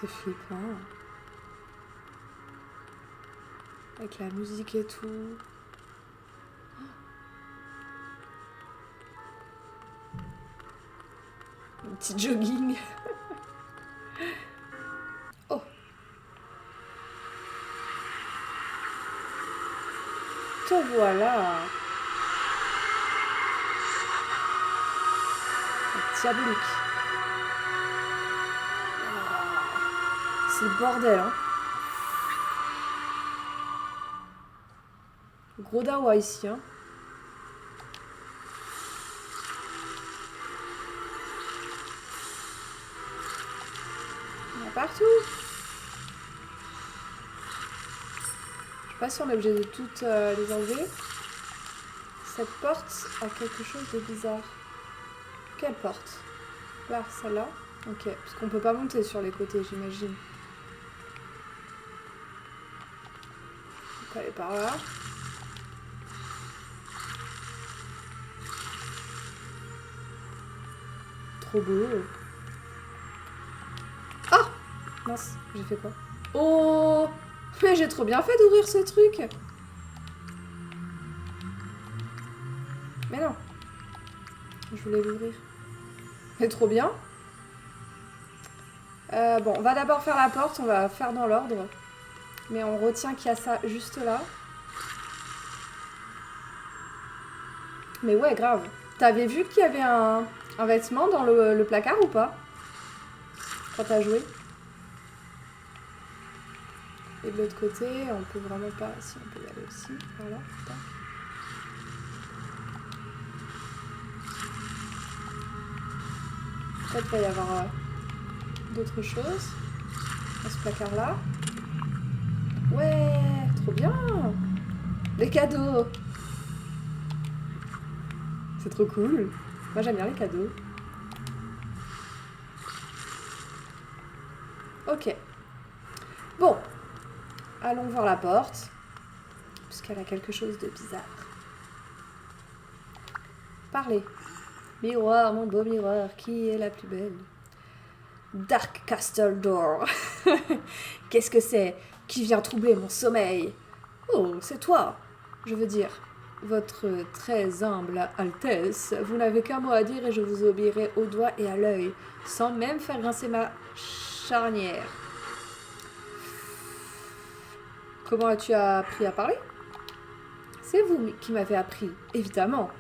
C'est flippant. Avec la musique et tout. Un petit jogging. Oh. Te voilà. Diabolique. C'est le bordel, hein. Gros dawa ici, hein. Il y en a partout. Je sais pas si on est obligé de toutes les enlever. Cette porte a quelque chose de bizarre. Quelle porte? Là, celle-là. Ok, parce qu'on peut pas monter sur les côtés, j'imagine. On peut aller par là. Trop beau. Ah! Mince, j'ai fait quoi? Oh! Mais j'ai trop bien fait d'ouvrir ce truc! Mais non. Je voulais l'ouvrir. C'est trop bien. Bon, on va d'abord faire la porte, on va faire dans l'ordre. Mais on retient qu'il y a ça juste là. Mais ouais, grave. T'avais vu qu'il y avait un vêtement dans le placard ou pas? Quand t'as joué? Et de l'autre côté, on peut vraiment pas... Si, on peut y aller aussi. Voilà, tac. Peut-être qu'il va y avoir d'autres choses dans ce placard-là. Ouais, trop bien! Des cadeaux! C'est trop cool! Moi, j'aime bien les cadeaux. Ok. Bon. Allons voir la porte. Puisqu'elle a quelque chose de bizarre. Parlez. Miroir, mon beau miroir, qui est la plus belle? Dark Castle Door. Qu'est-ce que c'est? Qui vient troubler mon sommeil? Oh, c'est toi. Je veux dire, votre très humble Altesse, vous n'avez qu'un mot à dire et je vous obéirai au doigt et à l'œil, sans même faire grincer ma charnière. Comment as-tu appris à parler? C'est vous qui m'avez appris, évidemment.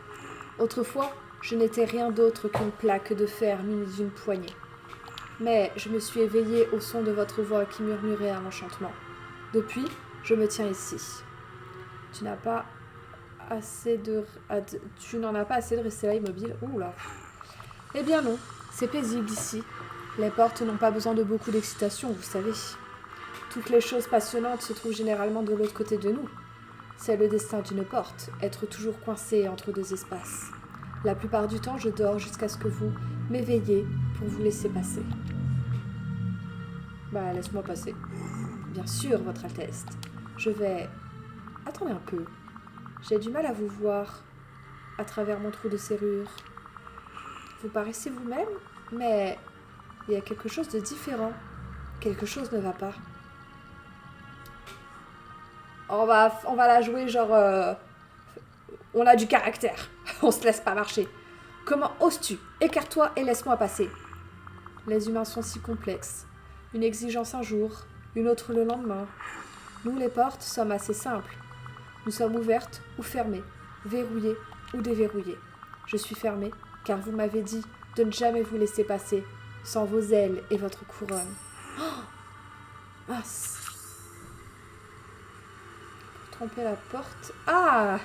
Autrefois, je n'étais rien d'autre qu'une plaque de fer munie d'une poignée. Mais je me suis éveillée au son de votre voix qui murmurait un enchantement. Depuis, je me tiens ici. Tu n'en as pas assez de rester là immobile. Ouh là. Eh bien non, c'est paisible ici. Les portes n'ont pas besoin de beaucoup d'excitation, vous savez. Toutes les choses passionnantes se trouvent généralement de l'autre côté de nous. C'est le destin d'une porte, être toujours coincé entre deux espaces. La plupart du temps, je dors jusqu'à ce que vous m'éveilliez pour vous laisser passer. Bah, laisse-moi passer. Bien sûr, Votre Altesse. Je vais... Attendez un peu. J'ai du mal à vous voir à travers mon trou de serrure. Vous paraissez vous-même, mais il y a quelque chose de différent. Quelque chose ne va pas. On va la jouer genre... on a du caractère. On se laisse pas marcher. Comment oses-tu? Écarte-toi et laisse-moi passer. Les humains sont si complexes. Une exigence un jour, une autre le lendemain. Nous, les portes, sommes assez simples. Nous sommes ouvertes ou fermées, verrouillées ou déverrouillées. Je suis fermée, car vous m'avez dit de ne jamais vous laisser passer, sans vos ailes et votre couronne. Oh, mince. Pour tromper la porte... Ah.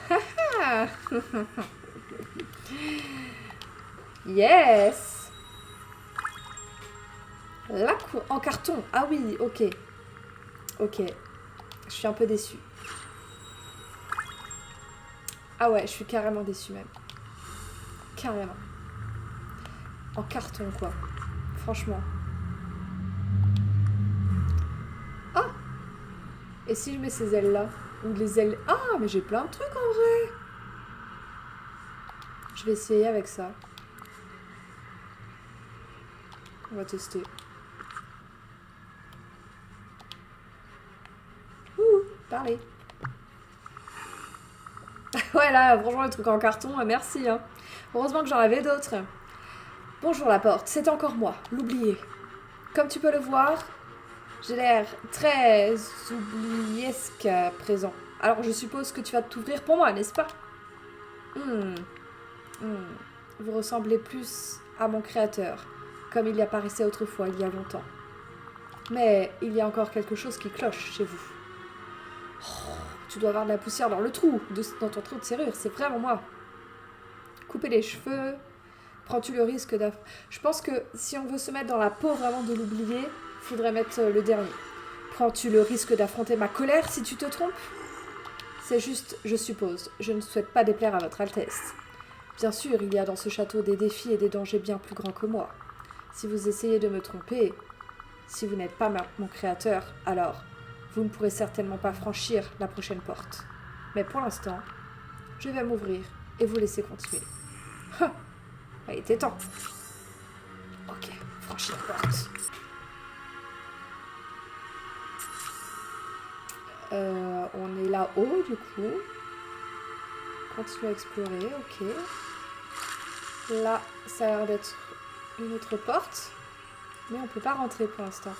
Yes. En carton. Ah oui, ok. Ok. Je suis un peu déçue. Ah ouais, je suis carrément déçue même. Carrément. En carton, quoi. Franchement. Ah! Et si je mets ces ailes-là? Ou les ailes... Ah, mais j'ai plein de trucs en vrai! Je vais essayer avec ça. On va tester. Parlez. Ouais, là, franchement, le truc en carton, merci. Hein. Heureusement que j'en avais d'autres. Bonjour la porte, c'est encore moi, l'oublié. Comme tu peux le voir, j'ai l'air très oubliesque à présent. Alors je suppose que tu vas t'ouvrir pour moi, n'est-ce pas? Vous ressemblez plus à mon créateur, comme il y apparaissait autrefois, il y a longtemps. Mais il y a encore quelque chose qui cloche chez vous. Oh, tu dois avoir de la poussière dans le trou, dans ton trou de serrure, c'est vraiment moi. Couper les cheveux, prends-tu le risque d'affronter... Je pense que si on veut se mettre dans la peau vraiment de l'oublier, il faudrait mettre le dernier. Prends-tu le risque d'affronter ma colère si tu te trompes? C'est juste, je suppose. Je ne souhaite pas déplaire à votre Altesse. Bien sûr, il y a dans ce château des défis et des dangers bien plus grands que moi. Si vous essayez de me tromper, si vous n'êtes pas mon créateur, alors vous ne pourrez certainement pas franchir la prochaine porte. Mais pour l'instant, je vais m'ouvrir et vous laisser continuer. Il était temps. Ok, franchis la porte. On est là-haut, du coup. Continue à explorer, ok. Là, ça a l'air d'être une autre porte. Mais on peut pas rentrer pour l'instant.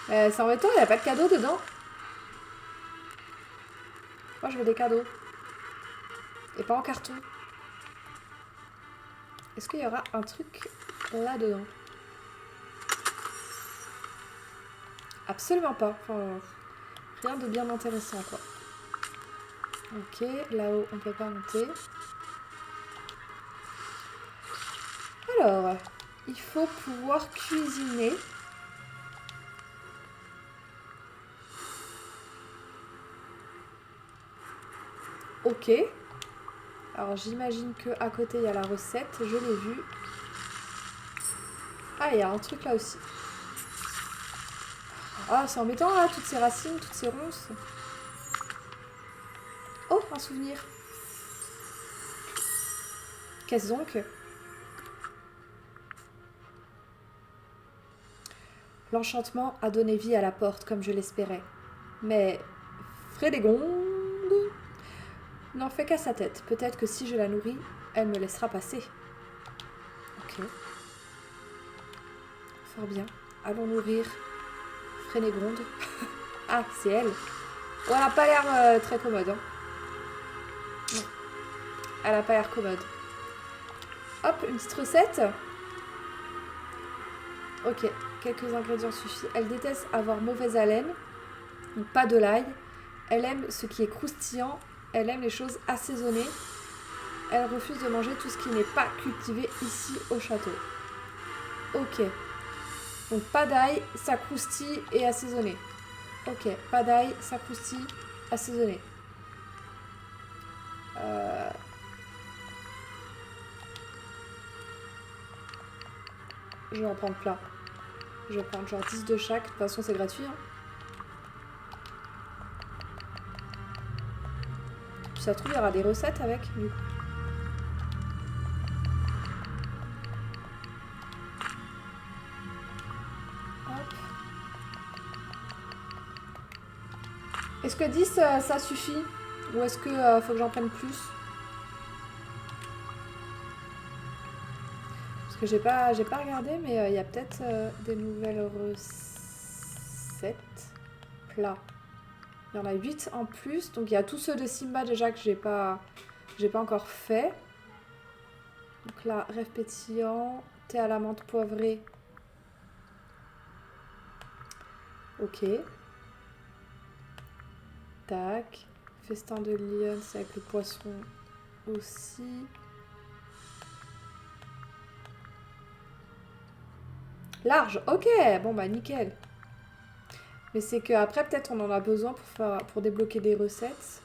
C'est embêtant, il n'y a pas de cadeau dedans. Moi, je veux des cadeaux. Et pas en carton. Est-ce qu'il y aura un truc là-dedans? Absolument pas. Enfin, rien de bien intéressant, quoi. Ok, là-haut, on peut pas monter. Alors, il faut pouvoir cuisiner. Ok. Alors, j'imagine qu'à côté, il y a la recette. Je l'ai vue. Ah, il y a un truc là aussi. Ah, c'est embêtant, là, toutes ces racines, toutes ces ronces. Oh, un souvenir. Qu'est-ce donc? L'enchantement a donné vie à la porte, comme je l'espérais. Mais Frédégonde n'en fait qu'à sa tête. Peut-être que si je la nourris, elle me laissera passer. Ok. Fort bien. Allons nourrir Frédégonde. Ah, c'est elle. Oh, elle n'a pas l'air très commode. Hein. Non. Elle n'a pas l'air commode. Hop, une petite recette. Ok, quelques ingrédients suffisent. Elle déteste avoir mauvaise haleine. Donc pas de l'ail. Elle aime ce qui est croustillant. Elle aime les choses assaisonnées. Elle refuse de manger tout ce qui n'est pas cultivé ici au château. Ok. Donc pas d'ail, ça croustille et assaisonné. Ok, pas d'ail, ça croustille, assaisonné. Je vais en prendre plein. Je vais prendre genre 10 de chaque. De toute façon, c'est gratuit. Hein. Puis ça se trouve, il y aura des recettes avec, du coup. Hop. Est-ce que 10, ça suffit? Ou est-ce que faut que j'en prenne plus? Parce que j'ai pas regardé, mais il y a peut-être des nouvelles recettes. Plats. Il y en a 8 en plus. Donc il y a tous ceux de Simba déjà que j'ai pas encore fait. Donc là, rêve pétillant, thé à la menthe poivrée. Ok. Tac. Festin de lions avec le poisson aussi. Large, ok, bon bah nickel. Mais c'est qu'après peut-être on en a besoin pour débloquer des recettes.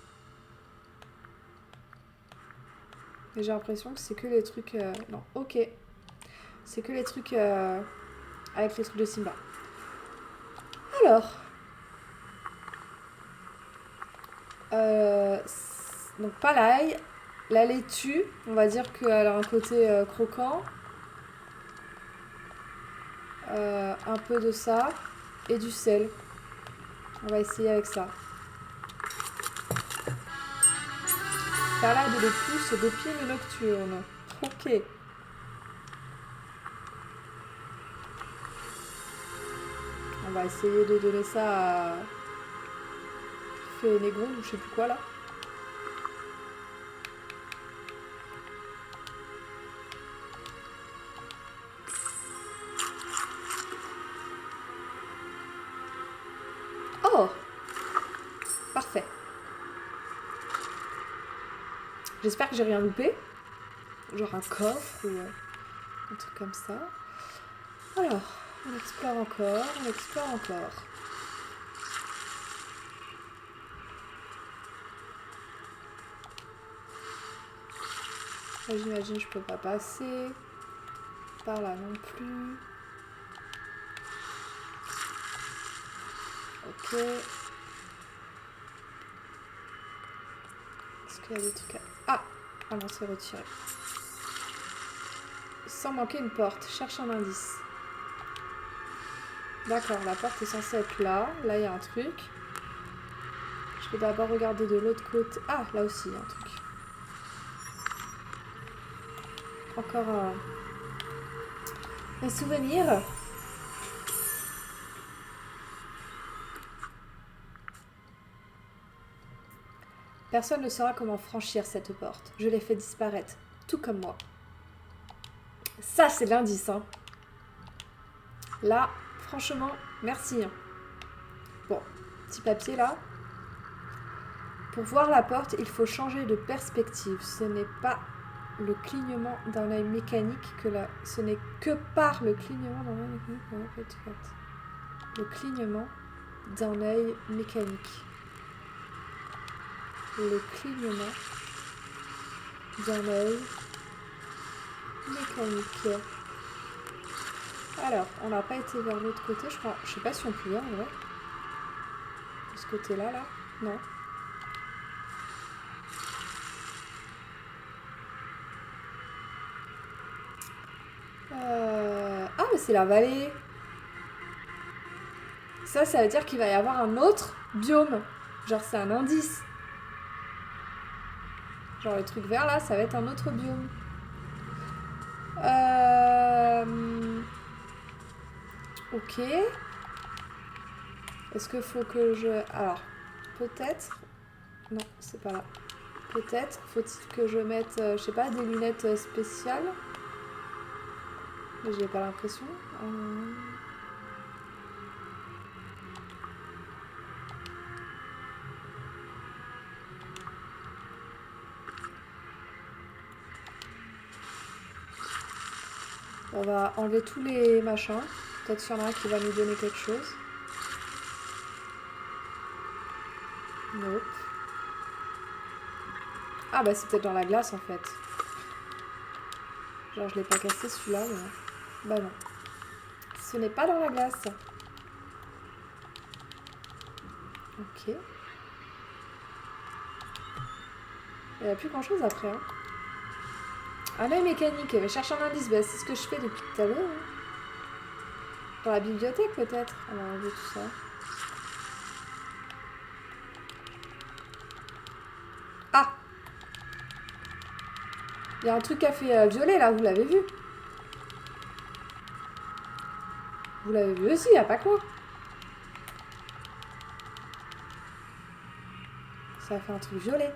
Mais j'ai l'impression que c'est que les trucs... non, ok. C'est que les trucs avec les trucs de Simba. Alors. Donc pas l'ail. La laitue, on va dire qu'elle a un côté croquant. Un peu de ça. Et du sel. On va essayer avec ça. Salade de pousses d'épines nocturnes. Ok. On va essayer de donner ça à Fénégonde ou je sais plus quoi là. Oh! Parfait. J'espère que j'ai rien loupé. Genre un coffre ou un truc comme ça. Alors, on explore encore, on explore encore. Là, j'imagine que je peux pas passer. Par là non plus. Ok. Est-ce qu'il y a des trucs à... Ah! Ah non, c'est retiré. Sans manquer une porte. Cherche un indice. D'accord, la porte est censée être là. Là, il y a un truc. Je vais d'abord regarder de l'autre côté. Ah, là aussi, il y a un truc. Encore un souvenir. Personne ne saura comment franchir cette porte. Je l'ai fait disparaître, tout comme moi. Ça, c'est l'indice, hein. Là, franchement, merci. Hein. Bon, petit papier là. Pour voir la porte, il faut changer de perspective. Ce n'est pas le clignement d'un œil mécanique que la... Ce n'est que par le clignement d'un œil mécanique. Le clignement d'un œil mécanique. Le clignement d'un œil mécanique. Alors, on n'a pas été vers l'autre côté, je crois. Je sais pas si on pouvait en vrai. De ce côté-là, là. Non. Ah, mais c'est la vallée. Ça veut dire qu'il va y avoir un autre biome. Genre, c'est un indice. Genre, le truc vert, là, ça va être un autre biome. Ok. Est-ce qu'il faut que je... Alors, peut-être... Non, c'est pas là. Peut-être faut-il que je mette, je sais pas, des lunettes spéciales. Mais j'ai pas l'impression. On va enlever tous les machins. Peut-être qu'il y en a un qui va nous donner quelque chose. Nope. Ah bah c'est peut-être dans la glace en fait. Genre je l'ai pas cassé celui-là, mais... Bah non. Ce n'est pas dans la glace. Ok. Il n'y a plus grand chose après. Hein. Un œil mécanique. Mais cherche un indice. Bah, c'est ce que je fais depuis tout à l'heure. Hein. Dans la bibliothèque peut-être. On va enlever tout ça. Ah! Il y a un truc qui a fait violet là, vous l'avez vu? Vous l'avez vu aussi, il n'y a pas quoi. Ça a fait un truc violet.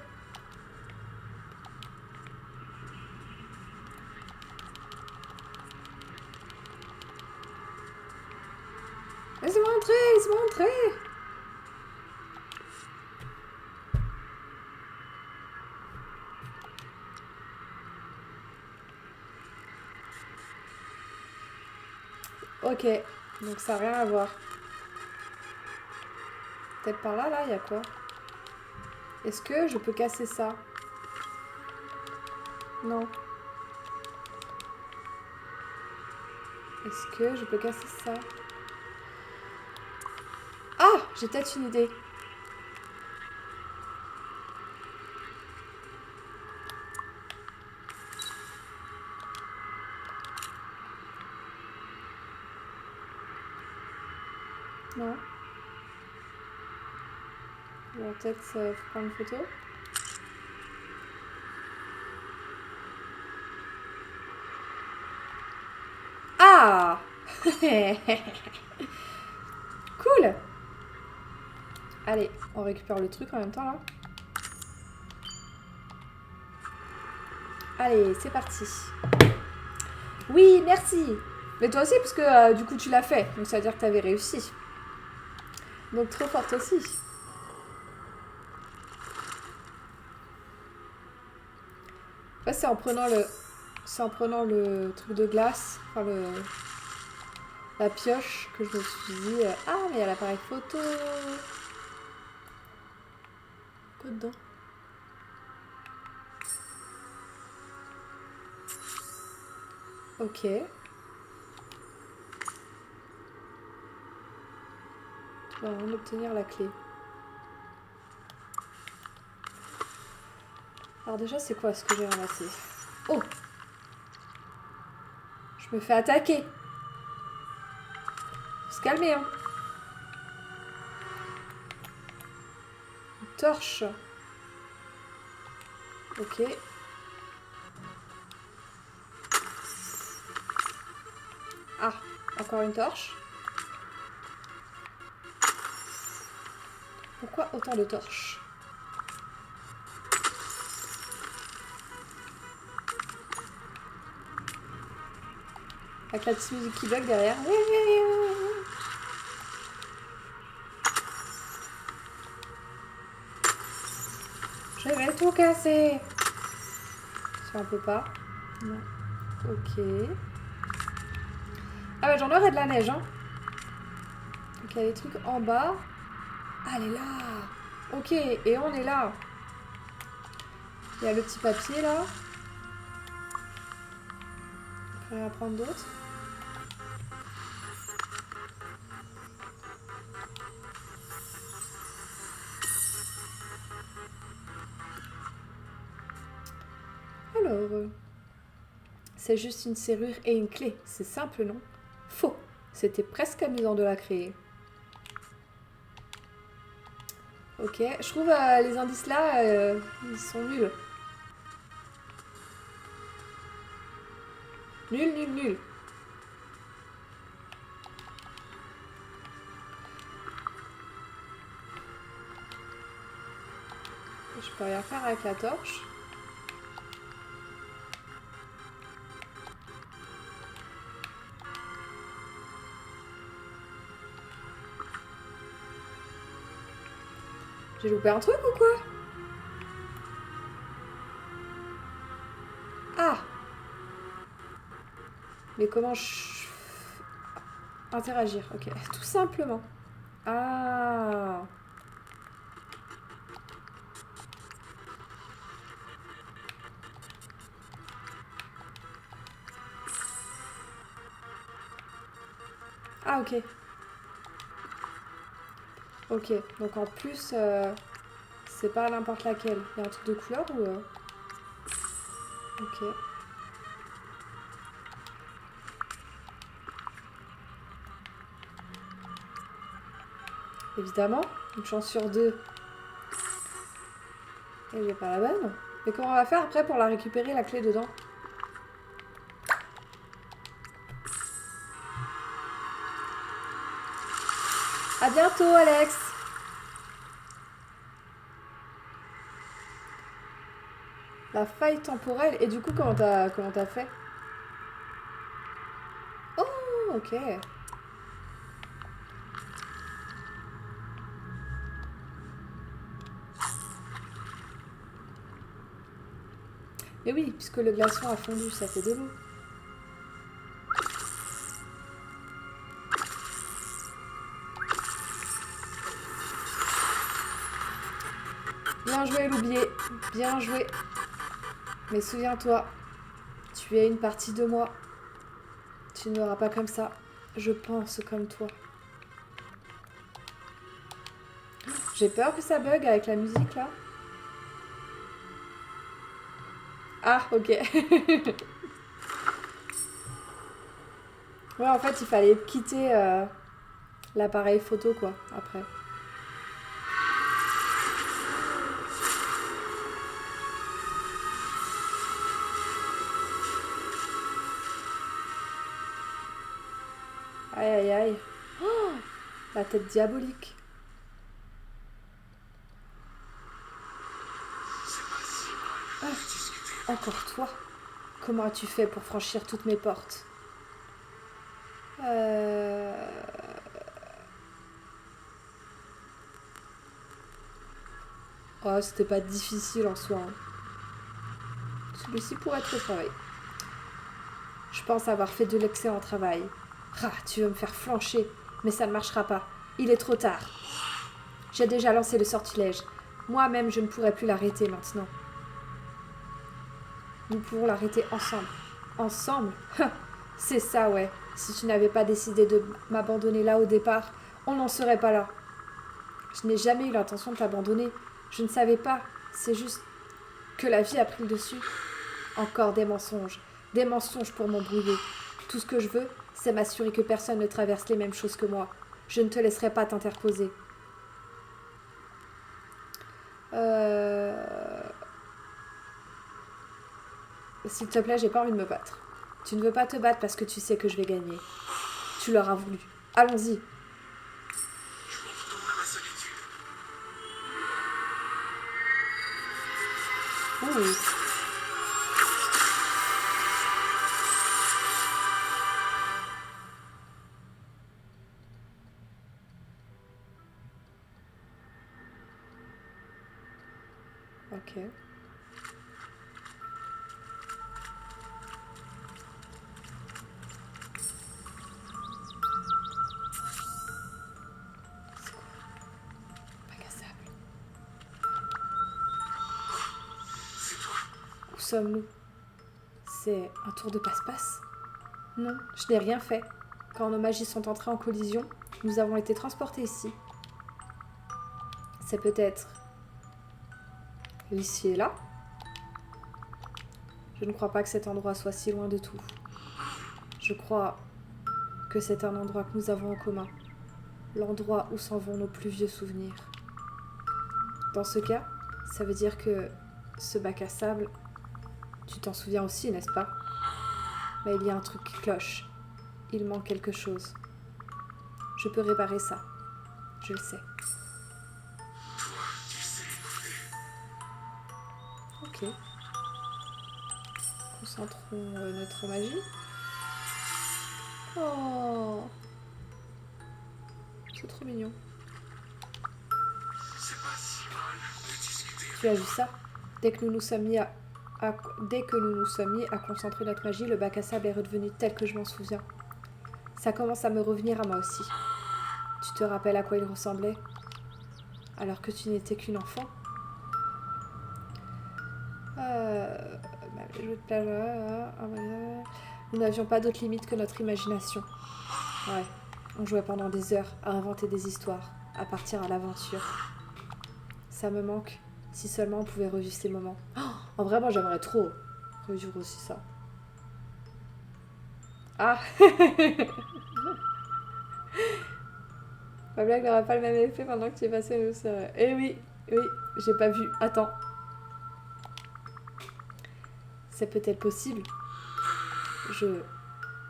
Laissez-moi entrer, laissez-moi entrer. Ok, donc ça n'a rien à voir. Peut-être par là, là, il y a quoi? Est-ce que je peux casser ça? Non. Est-ce que je peux casser ça? Ah! J'ai peut-être une idée. Non. Bon, peut-être faut prendre une photo. Ah cool. Allez, on récupère le truc en même temps là. Allez, c'est parti. Oui, merci. Mais toi aussi, parce que du coup tu l'as fait. Donc ça veut dire que tu avais réussi. Donc trop forte aussi. Ouais, c'est en prenant le truc de glace, enfin la pioche, que je me suis dit ah, mais il y a l'appareil photo. Quoi dedans? Ok. On va obtenir la clé. Alors déjà, c'est quoi ce que j'ai ramassé? Oh! Je me fais attaquer. Faut se calmer, hein. Une torche. Ok. Ah, encore une torche. Pourquoi autant de torches? Avec la petite musique qui bug derrière. Oui, oui, oui, oui, oui. Je vais tout casser. Si on peut pas. Non. Ok. Ah bah j'en aurais de la neige, hein. Donc il y a des trucs en bas. Ah, elle est là. Ok, et on est là. Il y a le petit papier là. Il faudrait en prendre d'autres. Alors, c'est juste une serrure et une clé. C'est simple, non? Faux. C'était presque amusant de la créer. Ok, je trouve les indices là, ils sont nuls. Nul, nul, nul. Je peux rien faire avec la torche. J'ai loupé un truc ou quoi? Ah! Mais comment je... Interagir, ok. Tout simplement. Ah! Ah, ok. Ok, donc en plus, c'est pas n'importe laquelle. Il y a un truc de couleur ou... Ok. Évidemment, une chance sur deux. Et j'ai pas la bonne. Mais comment on va faire après pour la récupérer, la clé dedans? À bientôt, Alex! La faille temporelle. Et du coup, comment t'as fait? Oh, ok. Mais oui, puisque le glaçon a fondu, ça fait de l'eau. Bien joué, Loubier. Bien joué. Mais souviens-toi, tu es une partie de moi. Tu n'auras pas comme ça. Je pense comme toi. J'ai peur que ça bug avec la musique, là. Ah, ok. Ouais, en fait, il fallait quitter l'appareil photo, quoi, après. Aïe, aïe, aïe. Oh, la tête diabolique. Ah, encore toi. Comment as-tu fait pour franchir toutes mes portes? Oh, c'était pas difficile en soi. Hein. Celui-ci pourrait être au travail. Je pense avoir fait de l'excellent travail. Ah, tu veux me faire flancher, mais ça ne marchera pas. Il est trop tard. J'ai déjà lancé le sortilège. Moi-même, je ne pourrai plus l'arrêter maintenant. Nous pourrons l'arrêter ensemble. Ensemble? C'est ça, ouais. Si tu n'avais pas décidé de m'abandonner là au départ, on n'en serait pas là. Je n'ai jamais eu l'intention de t'abandonner. Je ne savais pas. C'est juste que la vie a pris le dessus. Encore des mensonges. Des mensonges pour m'embrouiller. Tout ce que je veux, c'est m'assurer que personne ne traverse les mêmes choses que moi. Je ne te laisserai pas t'interposer. S'il te plaît, j'ai pas envie de me battre. Tu ne veux pas te battre parce que tu sais que je vais gagner. Tu l'auras voulu. Allons-y. Ouh. Ok. Bac à sable. Où sommes-nous? C'est un tour de passe-passe? Non, je n'ai rien fait. Quand nos magies sont entrées en collision, nous avons été transportés ici. C'est peut-être ici et là? Je ne crois pas que cet endroit soit si loin de tout. Je crois que c'est un endroit que nous avons en commun. L'endroit où s'en vont nos plus vieux souvenirs. Dans ce cas, ça veut dire que ce bac à sable, tu t'en souviens aussi, n'est-ce pas? Mais il y a un truc qui cloche. Il manque quelque chose. Je peux réparer ça. Je le sais. Ok. Concentrons notre magie. Oh, c'est trop mignon. Tu as vu ça? Dès que nous nous sommes mis à concentrer notre magie, le bac à sable est redevenu tel que je m'en souviens. Ça commence à me revenir à moi aussi. Tu te rappelles à quoi il ressemblait? Alors que tu n'étais qu'une enfant? Nous n'avions pas d'autre limite que notre imagination. Ouais, on jouait pendant des heures à inventer des histoires, à partir à l'aventure. Ça me manque. Si seulement on pouvait revivre ces moments. Oh, en vrai, moi, j'aimerais trop revivre aussi ça. Ah. Ma blague n'aura pas le même effet pendant que tu es passé le serreur. Eh oui, oui, j'ai pas vu. Attends. C'est peut-être possible.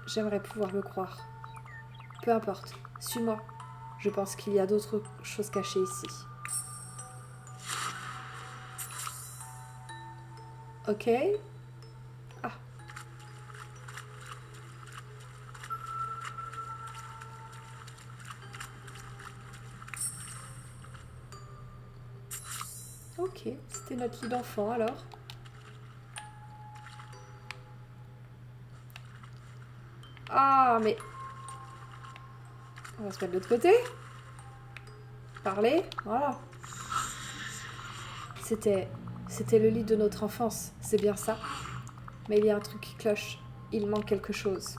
J'aimerais pouvoir le croire. Peu importe, suis-moi. Je pense qu'il y a d'autres choses cachées ici. Ok. Ah. Ok, c'était notre lit d'enfant alors. Ah, mais... On va se mettre de l'autre côté. Parler, voilà. C'était le lit de notre enfance, c'est bien ça. Mais il y a un truc qui cloche. Il manque quelque chose.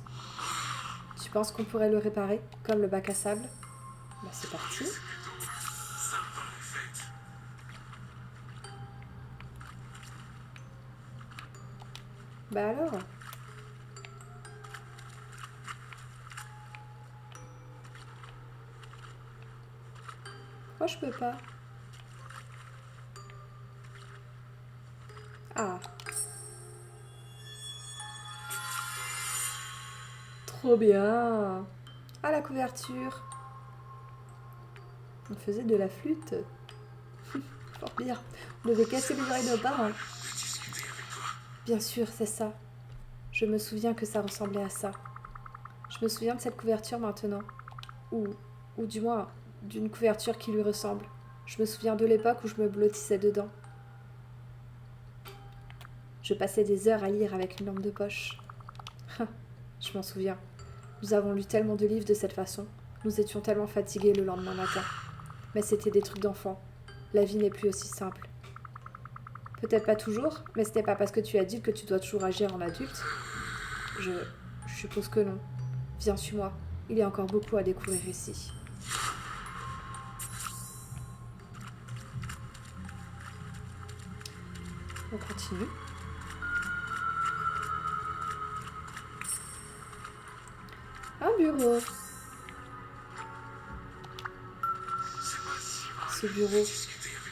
Tu penses qu'on pourrait le réparer, comme le bac à sable? Bah c'est parti. Bah alors? Pourquoi je peux pas? Ah. Trop bien. Ah, la couverture. On faisait de la flûte. Fort bien. On devait casser les oreilles de nos parents. Bien sûr, c'est ça. Je me souviens que ça ressemblait à ça. Je me souviens de cette couverture maintenant. Ou du moins, d'une couverture qui lui ressemble. Je me souviens de l'époque où je me blottissais dedans. Je passais des heures à lire avec une lampe de poche. Je m'en souviens. Nous avons lu tellement de livres de cette façon. Nous étions tellement fatigués le lendemain matin. Mais c'était des trucs d'enfant. La vie n'est plus aussi simple. Peut-être pas toujours, mais ce n'est pas parce que tu es adulte que tu dois toujours agir en adulte. Je suppose que non. Viens, suis-moi. Il y a encore beaucoup à découvrir ici. On continue. Un bureau. Ce bureau,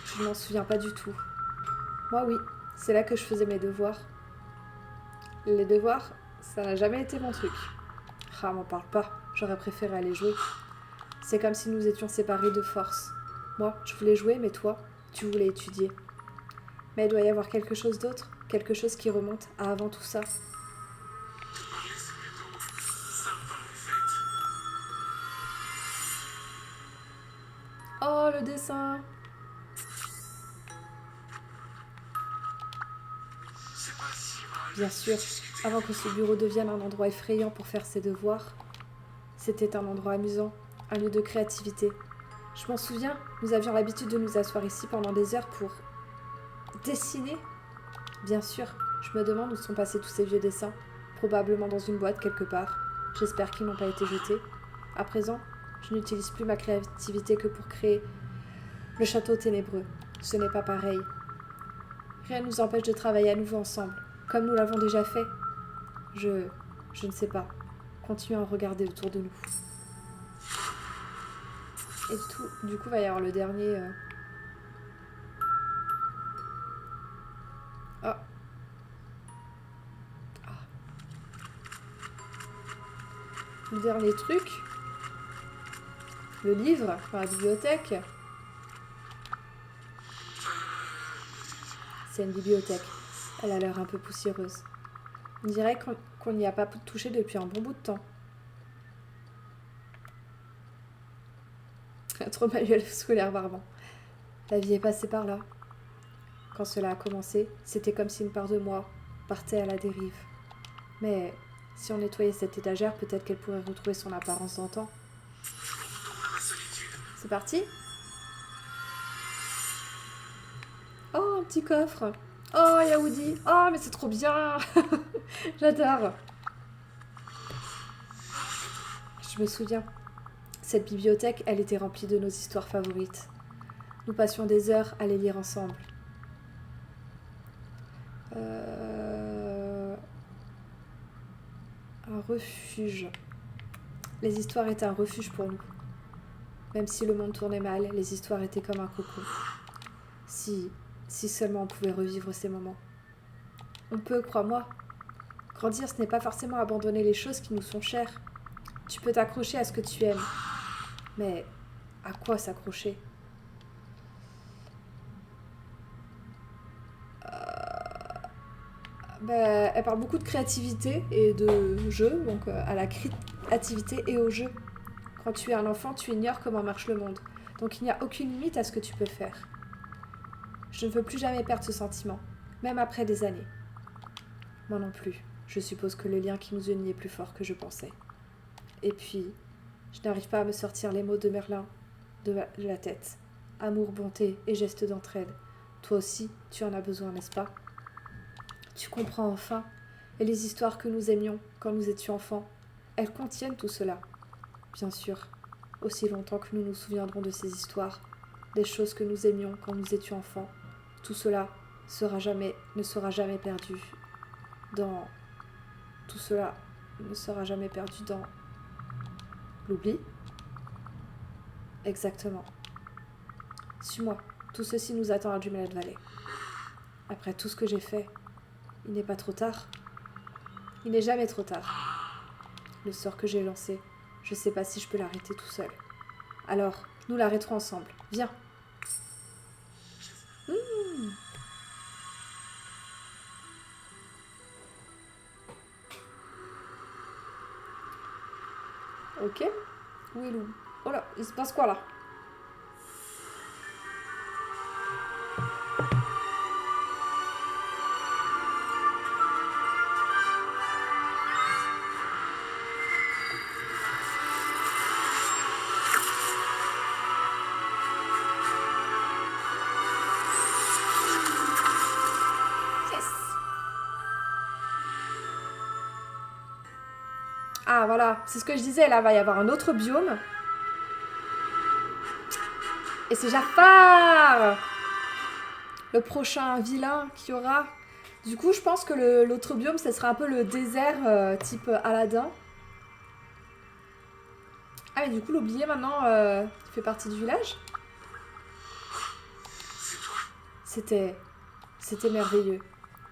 je ne m'en souviens pas du tout. Moi, oui, c'est là que je faisais mes devoirs. Les devoirs, ça n'a jamais été mon truc. Ah, m'en parle pas, j'aurais préféré aller jouer. C'est comme si nous étions séparés de force. Moi, je voulais jouer, mais toi, tu voulais étudier. Mais il doit y avoir quelque chose d'autre, quelque chose qui remonte à avant tout ça. Oh, le dessin! Bien sûr, avant que ce bureau devienne un endroit effrayant pour faire ses devoirs, c'était un endroit amusant, un lieu de créativité. Je m'en souviens, nous avions l'habitude de nous asseoir ici pendant des heures pour dessiner. Bien sûr, je me demande où sont passés tous ces vieux dessins, probablement dans une boîte quelque part. J'espère qu'ils n'ont pas été jetés. À présent, je n'utilise plus ma créativité que pour créer le château ténébreux. Ce n'est pas pareil. Rien ne nous empêche de travailler à nouveau ensemble, comme nous l'avons déjà fait. Je ne sais pas. Continuons à regarder autour de nous. Et du coup, il va y avoir le dernier... Ah. Le dernier truc. Le livre dans la bibliothèque. C'est une bibliothèque. Elle a l'air un peu poussiéreuse. On dirait qu'on n'y a pas touché depuis un bon bout de temps. Trop manuel scolaire barbant. La vie est passée par là. Quand cela a commencé, c'était comme si une part de moi partait à la dérive. Mais si on nettoyait cette étagère, peut-être qu'elle pourrait retrouver son apparence d'antan. C'est parti? Oh, un petit coffre. Oh, il y a Woody. Oh, mais c'est trop bien. J'adore. Je me souviens. Cette bibliothèque, elle était remplie de nos histoires favorites. Nous passions des heures à les lire ensemble. Un refuge. Les histoires étaient un refuge pour nous. Même si le monde tournait mal, les histoires étaient comme un cocon. Si seulement on pouvait revivre ces moments. On peut, crois-moi. Grandir, ce n'est pas forcément abandonner les choses qui nous sont chères. Tu peux t'accrocher à ce que tu aimes. Mais à quoi s'accrocher? Elle parle beaucoup de créativité et de jeu, donc à la créativité et au jeu. Quand tu es un enfant, tu ignores comment marche le monde. Donc il n'y a aucune limite à ce que tu peux faire. Je ne veux plus jamais perdre ce sentiment, même après des années. Moi non plus. Je suppose que le lien qui nous unit est plus fort que je pensais. Et puis, je n'arrive pas à me sortir les mots de Merlin de la tête. Amour, bonté et geste d'entraide. Toi aussi, tu en as besoin, n'est-ce pas? Tu comprends enfin. Et les histoires que nous aimions quand nous étions enfants, elles contiennent tout cela. Bien sûr, aussi longtemps que nous nous souviendrons de ces histoires, des choses que nous aimions quand nous étions enfants, tout cela ne sera jamais perdu dans... Tout cela ne sera jamais perdu dans... L'oubli? Exactement. Suis-moi, tout ceci nous attend à Dreamlight Valley. Après tout ce que j'ai fait, il n'est pas trop tard. Il n'est jamais trop tard. Le sort que j'ai lancé, je sais pas si je peux l'arrêter tout seul. Alors, nous l'arrêterons ensemble. Viens. Ok. Willou. Oh là, il se passe quoi là? Yes. Ah voilà, c'est ce que je disais, là, il va y avoir un autre biome. Et c'est Jafar, le prochain vilain qu'il y aura. Du coup, je pense que l'autre biome, ce sera un peu le désert type Aladdin. Ah, mais du coup, l'oublier maintenant, il fait partie du village. C'était merveilleux.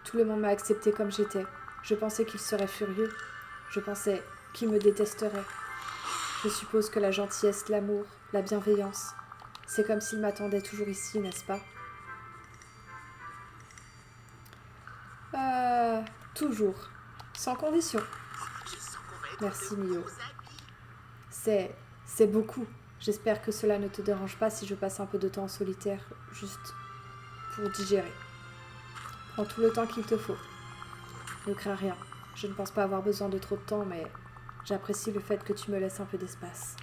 Tout le monde m'a accepté comme j'étais. Je pensais qu'il serait furieux. Je pensais qu'il me détesterait. Je suppose que la gentillesse, l'amour, la bienveillance, c'est comme s'il m'attendait toujours ici, n'est-ce pas? Toujours. Sans condition. Merci, Mio. C'est beaucoup. J'espère que cela ne te dérange pas si je passe un peu de temps en solitaire, juste pour digérer. Prends tout le temps qu'il te faut. Ne crains rien. Je ne pense pas avoir besoin de trop de temps, mais j'apprécie le fait que tu me laisses un peu d'espace.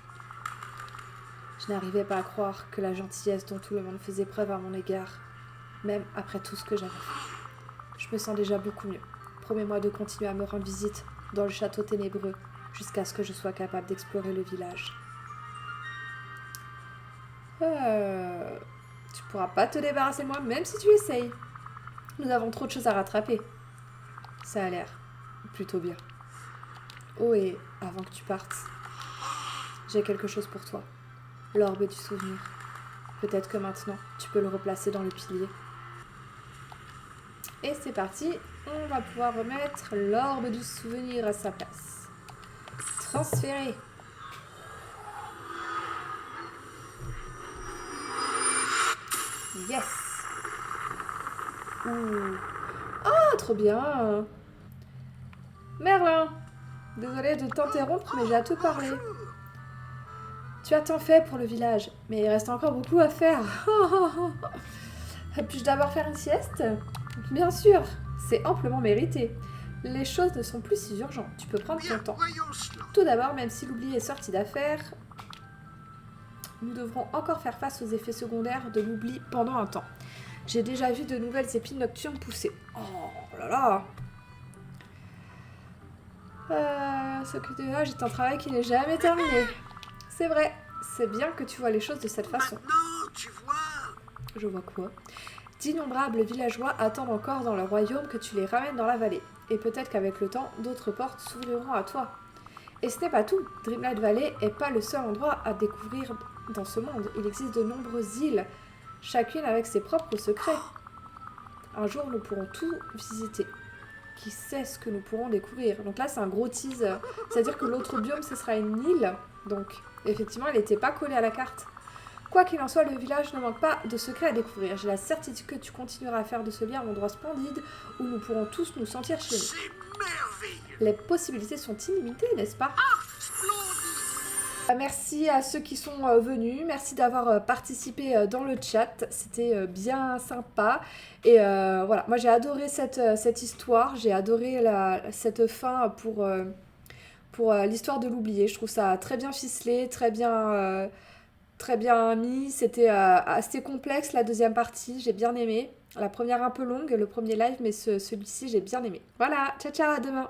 Je n'arrivais pas à croire que la gentillesse dont tout le monde faisait preuve à mon égard, même après tout ce que j'avais fait. Je me sens déjà beaucoup mieux. Promets-moi de continuer à me rendre visite dans le château ténébreux jusqu'à ce que je sois capable d'explorer le village. Tu pourras pas te débarrasser de moi, même si tu essayes. Nous avons trop de choses à rattraper. Ça a l'air plutôt bien. Oh, et avant que tu partes, j'ai quelque chose pour toi. L'orbe du souvenir. Peut-être que maintenant, tu peux le replacer dans le pilier. Et c'est parti, on va pouvoir remettre l'orbe du souvenir à sa place. Transférer. Yes. Ouh. Ah, trop bien. Merlin, désolée de t'interrompre, mais j'ai à te parler. Tu as tant fait pour le village, mais il reste encore beaucoup à faire. Puis-je d'abord faire une sieste? Bien sûr, c'est amplement mérité. Les choses ne sont plus si urgentes, tu peux prendre ton temps. Tout d'abord, même si l'oubli est sorti d'affaire, nous devrons encore faire face aux effets secondaires de l'oubli pendant un temps. J'ai déjà vu de nouvelles épines nocturnes pousser. Oh là là! Ce que tu as, j'ai un travail qui n'est jamais terminé. C'est vrai, c'est bien que tu vois les choses de cette façon. Maintenant, tu vois. Je vois quoi? D'innombrables villageois attendent encore dans leur royaume que tu les ramènes dans la vallée. Et peut-être qu'avec le temps, d'autres portes s'ouvriront à toi. Et ce n'est pas tout. Dreamlight Valley n'est pas le seul endroit à découvrir dans ce monde. Il existe de nombreuses îles, chacune avec ses propres secrets. Un jour, nous pourrons tout visiter. Qui sait ce que nous pourrons découvrir? Donc là, c'est un gros tease. C'est-à-dire que l'autre biome, ce sera une île. Donc, effectivement, elle n'était pas collée à la carte. Quoi qu'il en soit, le village ne manque pas de secrets à découvrir. J'ai la certitude que tu continueras à faire de ce lieu un endroit splendide où nous pourrons tous nous sentir chez nous. C'est merveilleux. Les possibilités sont illimitées, n'est-ce pas? Merci à ceux qui sont venus, merci d'avoir participé dans le chat, c'était bien sympa. Et voilà, moi j'ai adoré cette histoire, j'ai adoré cette fin pour l'histoire de l'oublié. Je trouve ça très bien ficelé, très bien mis. C'était assez complexe la deuxième partie, j'ai bien aimé. La première un peu longue, le premier live, mais celui-ci j'ai bien aimé. Voilà, ciao ciao, à demain.